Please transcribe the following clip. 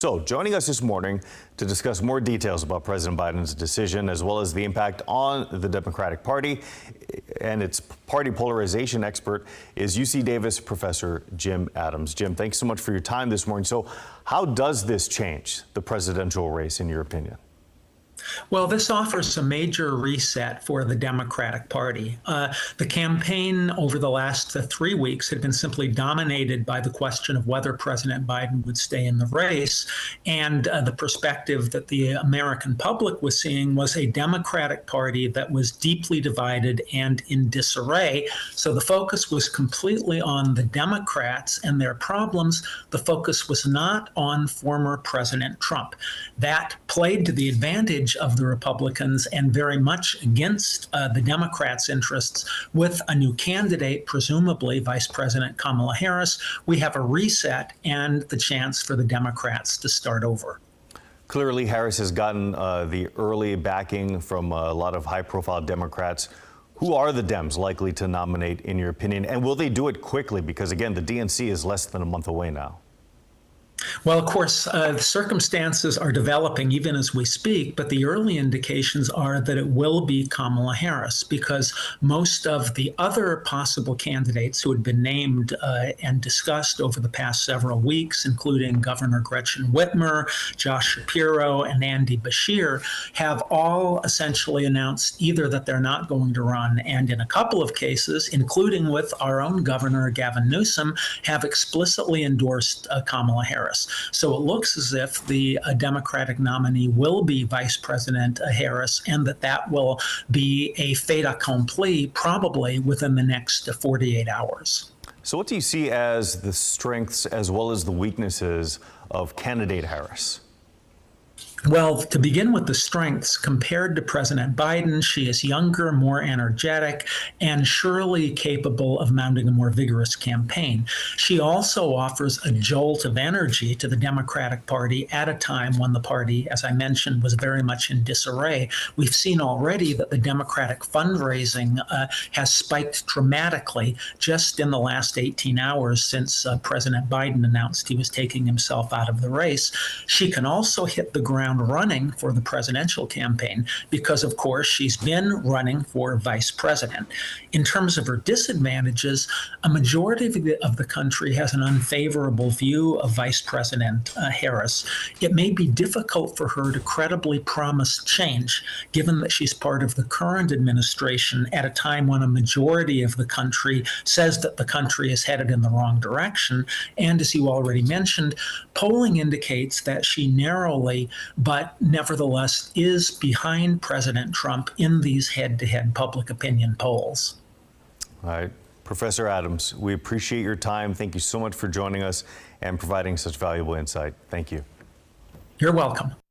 So, joining us this morning to discuss more details about President Biden's decision, as well as the impact on the Democratic Party and its party polarization expert, is UC Davis professor Jim Adams. Jim, thanks so much for your time this morning. So, how does this change the presidential race, in your opinion? Well, this offers a major reset for the Democratic Party. The campaign over the last 3 weeks had been simply dominated by the question of whether President Biden would stay in the race. And the perspective that the American public was seeing was a Democratic Party that was deeply divided and in disarray. So the focus was completely on the Democrats and their problems. The focus was not on former President Trump. That played to the advantage of the Republicans and very much against the Democrats' interests. With a new candidate, presumably Vice President Kamala Harris, we have a reset and the chance for the Democrats to start over. Clearly, Harris has gotten the early backing from a lot of high-profile Democrats. Who are the Dems likely to nominate, in your opinion? And will they do it quickly? Because, again, the DNC is less than a month away now. Well, of course, the circumstances are developing even as we speak, but the early indications are that it will be Kamala Harris, because most of the other possible candidates who had been named and discussed over the past several weeks, including Governor Gretchen Whitmer, Josh Shapiro, and Andy Beshear, have all essentially announced either that they're not going to run, and in a couple of cases, including with our own Governor Gavin Newsom, have explicitly endorsed Kamala Harris. So it looks as if the Democratic nominee will be Vice President Harris, and that will be a fait accompli probably within the next 48 hours. So what do you see as the strengths as well as the weaknesses of candidate Harris? Well, to begin with the strengths, compared to President Biden, she is younger, more energetic, and surely capable of mounting a more vigorous campaign. She also offers a jolt of energy to the Democratic Party at a time when the party, as I mentioned, was very much in disarray. We've seen already that the Democratic fundraising has spiked dramatically just in the last 18 hours since President Biden announced he was taking himself out of the race. She can also hit the ground running for the presidential campaign because, of course, she's been running for vice president. In terms of her disadvantages, a majority of the country has an unfavorable view of Vice President Harris. It may be difficult for her to credibly promise change, given that she's part of the current administration at a time when a majority of the country says that the country is headed in the wrong direction. And as you already mentioned, polling indicates that she narrowly but nevertheless is behind President Trump in these head-to-head public opinion polls. All right. Professor Adams, we appreciate your time. Thank you so much for joining us and providing such valuable insight. Thank you. You're welcome.